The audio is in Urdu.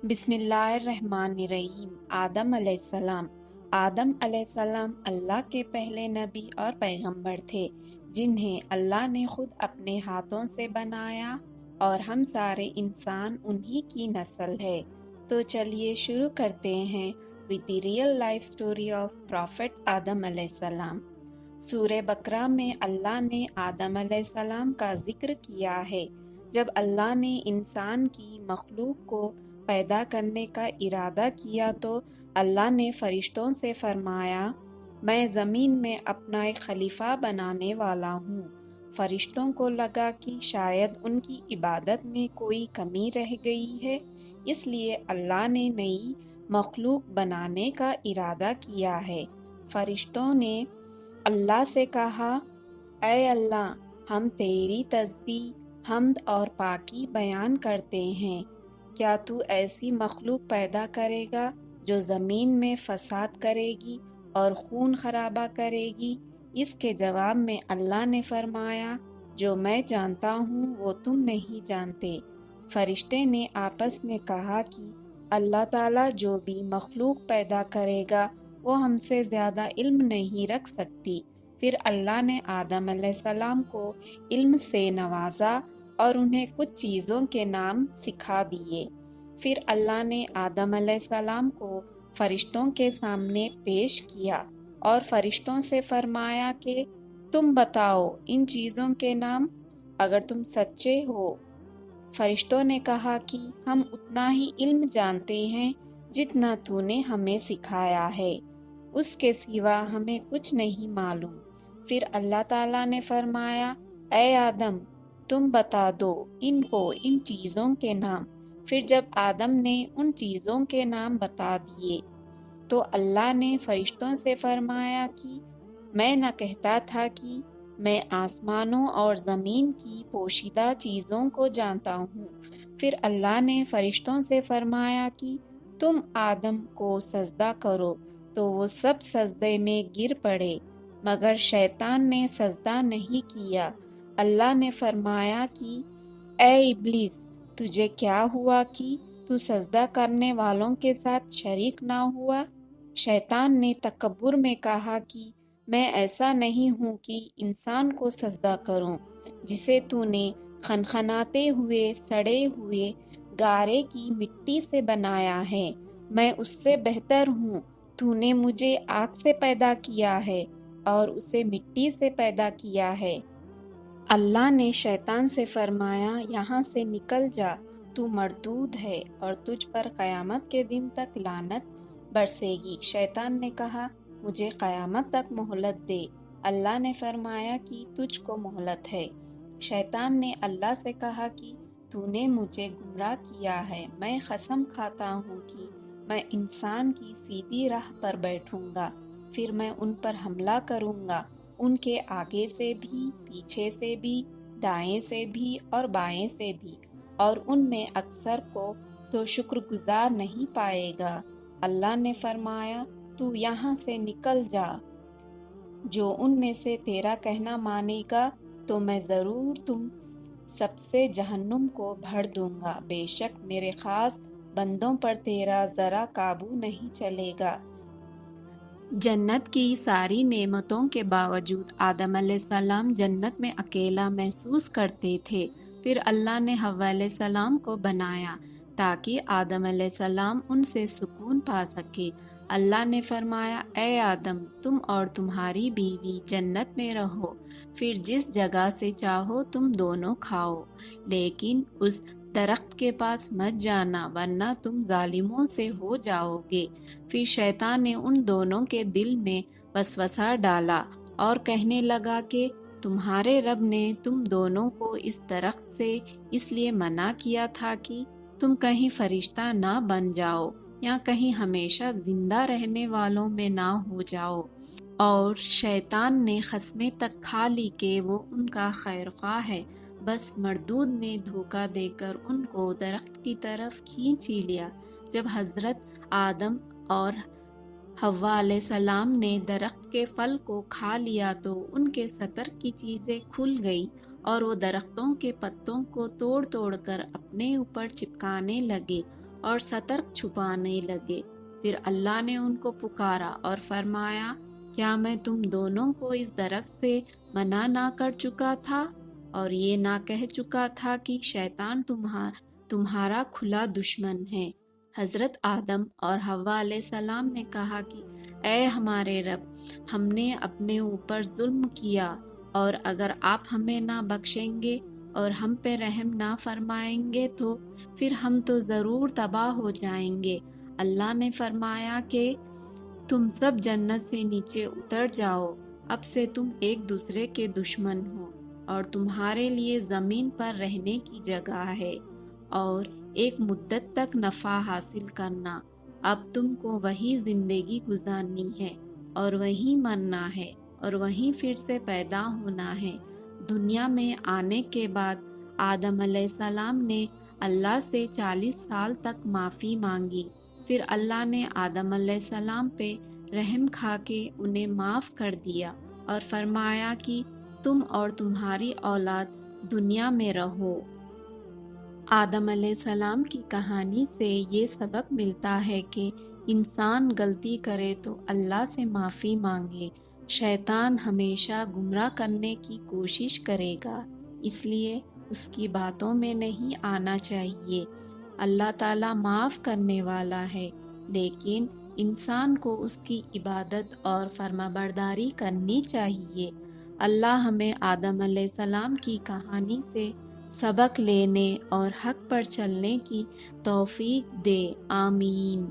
بسم اللہ الرحمن الرحیم۔ آدم علیہ السلام۔ آدم علیہ السلام اللہ کے پہلے نبی اور پیغمبر تھے جنہیں اللہ نے خود اپنے ہاتھوں سے بنایا، اور ہم سارے انسان انہی کی نسل ہے۔ تو چلیے شروع کرتے ہیں with the real life story of Prophet آدم علیہ السلام۔ سورہ بقرہ میں اللہ نے آدم علیہ السلام کا ذکر کیا ہے۔ جب اللہ نے انسان کی مخلوق کو پیدا کرنے کا ارادہ کیا تو اللہ نے فرشتوں سے فرمایا، میں زمین میں اپنا ایک خلیفہ بنانے والا ہوں۔ فرشتوں کو لگا کہ شاید ان کی عبادت میں کوئی کمی رہ گئی ہے، اس لیے اللہ نے نئی مخلوق بنانے کا ارادہ کیا ہے۔ فرشتوں نے اللہ سے کہا، اے اللہ، ہم تیری تسبیح، حمد اور پاکی بیان کرتے ہیں۔ کیا تو ایسی مخلوق پیدا کرے گا جو زمین میں فساد کرے گی اور خون خرابہ کرے گی؟ اس کے جواب میں اللہ نے فرمایا، جو میں جانتا ہوں وہ تم نہیں جانتے۔ فرشتے نے آپس میں کہا کہ اللہ تعالیٰ جو بھی مخلوق پیدا کرے گا وہ ہم سے زیادہ علم نہیں رکھ سکتی۔ پھر اللہ نے آدم علیہ السلام کو علم سے نوازا اور انہیں کچھ چیزوں کے نام سکھا دیے۔ پھر اللہ نے آدم علیہ السلام کو فرشتوں کے سامنے پیش کیا اور فرشتوں سے فرمایا کہ تم بتاؤ ان چیزوں کے نام اگر تم سچے ہو۔ فرشتوں نے کہا کہ ہم اتنا ہی علم جانتے ہیں جتنا تو نے ہمیں سکھایا ہے، اس کے سوا ہمیں کچھ نہیں معلوم۔ پھر اللہ تعالیٰ نے فرمایا، اے آدم، تم بتا دو ان کو ان چیزوں کے نام۔ پھر جب آدم نے ان چیزوں کے نام بتا دیے تو اللہ نے فرشتوں سے فرمایا کہ میں نہ کہتا تھا کہ میں آسمانوں اور زمین کی پوشیدہ چیزوں کو جانتا ہوں۔ پھر اللہ نے فرشتوں سے فرمایا کہ تم آدم کو سجدہ کرو، تو وہ سب سجدے میں گر پڑے مگر شیطان نے سجدہ نہیں کیا۔ اللہ نے فرمایا کہ اے ابلیس، تجھے کیا ہوا کہ تو سجدہ کرنے والوں کے ساتھ شریک نہ ہوا؟ شیطان نے تکبر میں کہا کہ میں ایسا نہیں ہوں کہ انسان کو سجدہ کروں جسے تو نے خنخناتے ہوئے سڑے ہوئے گارے کی مٹی سے بنایا ہے، میں اس سے بہتر ہوں۔ تو نے مجھے آگ سے پیدا کیا ہے اور اسے مٹی سے پیدا کیا ہے۔ اللہ نے شیطان سے فرمایا، یہاں سے نکل جا، تو مردود ہے اور تجھ پر قیامت کے دن تک لعنت برسے گی۔ شیطان نے کہا، مجھے قیامت تک مہلت دے۔ اللہ نے فرمایا کہ تجھ کو مہلت ہے۔ شیطان نے اللہ سے کہا کہ تو نے مجھے گمراہ کیا ہے، میں قسم کھاتا ہوں کہ میں انسان کی سیدھی راہ پر بیٹھوں گا، پھر میں ان پر حملہ کروں گا، ان کے آگے سے بھی، پیچھے سے بھی، دائیں سے بھی اور بائیں سے بھی، اور ان میں اکثر کو تو شکر گزار نہیں پائے گا۔ اللہ نے فرمایا، تو یہاں سے نکل جا، جو ان میں سے تیرا کہنا مانے گا تو میں ضرور تم سب سے جہنم کو بھر دوں گا، بے شک میرے خاص بندوں پر تیرا ذرا قابو نہیں چلے گا۔ جنت کی ساری نعمتوں کے باوجود آدم علیہ السلام جنت میں اکیلا محسوس کرتے تھے۔ پھر اللہ نے حوا علیہ السلام کو بنایا تاکہ آدم علیہ السلام ان سے سکون پا سکے۔ اللہ نے فرمایا، اے آدم، تم اور تمہاری بیوی جنت میں رہو، پھر جس جگہ سے چاہو تم دونوں کھاؤ، لیکن اس درخت کے پاس مت جانا ورنہ تم ظالموں سے ہو جاؤ گے۔ پھر شیطان نے ان دونوں کے دل میں وسوسہ ڈالا اور کہنے لگا کہ تمہارے رب نے تم دونوں کو اس درخت سے اس لیے منع کیا تھا کہ تم کہیں فرشتہ نہ بن جاؤ یا کہیں ہمیشہ زندہ رہنے والوں میں نہ ہو جاؤ۔ اور شیطان نے قسمیں تک کھا لی کہ وہ ان کا خیر خواہ ہے، بس مردود نے دھوکہ دے کر ان کو درخت کی طرف کھینچ ہی لیا۔ جب حضرت آدم اور حوا علیہ السلام نے درخت کے پھل کو کھا لیا تو ان کے سطر کی چیزیں کھل گئیں اور وہ درختوں کے پتوں کو توڑ توڑ کر اپنے اوپر چپکانے لگے اور سترک چھپانے لگے۔ پھر اللہ نے ان کو پکارا اور فرمایا، کیا میں تم دونوں کو اس درخت سے منع نہ کر چکا تھا اور یہ نہ کہہ چکا تھا کہ شیطان تمہارا کھلا دشمن ہے؟ حضرت آدم اور حوا علیہ السلام نے کہا کہ اے ہمارے رب، ہم نے اپنے اوپر ظلم کیا، اور اگر آپ ہمیں نہ بخشیں گے اور ہم پہ رحم نہ فرمائیں گے تو پھر ہم تو ضرور تباہ ہو جائیں گے۔ اللہ نے فرمایا کہ تم سب جنت سے نیچے اتر جاؤ، اب سے تم ایک دوسرے کے دشمن ہو، اور تمہارے لیے زمین پر رہنے کی جگہ ہے اور ایک مدت تک نفع حاصل کرنا۔ اب تم کو وہی زندگی گزارنی ہے اور وہیں مرنا ہے اور وہیں پھر سے پیدا ہونا ہے۔ دنیا میں آنے کے بعد آدم علیہ السلام نے اللہ سے 40 سال تک معافی مانگی۔ پھر اللہ نے آدم علیہ السلام پہ رحم کھا کے انہیں معاف کر دیا اور فرمایا کہ تم اور تمہاری اولاد دنیا میں رہو۔ آدم علیہ السلام کی کہانی سے یہ سبق ملتا ہے کہ انسان غلطی کرے تو اللہ سے معافی مانگے۔ شیطان ہمیشہ گمراہ کرنے کی کوشش کرے گا، اس لیے اس کی باتوں میں نہیں آنا چاہیے۔ اللہ تعالیٰ معاف کرنے والا ہے، لیکن انسان کو اس کی عبادت اور فرمانبرداری کرنی چاہیے۔ اللہ ہمیں آدم علیہ السلام کی کہانی سے سبق لینے اور حق پر چلنے کی توفیق دے، آمین۔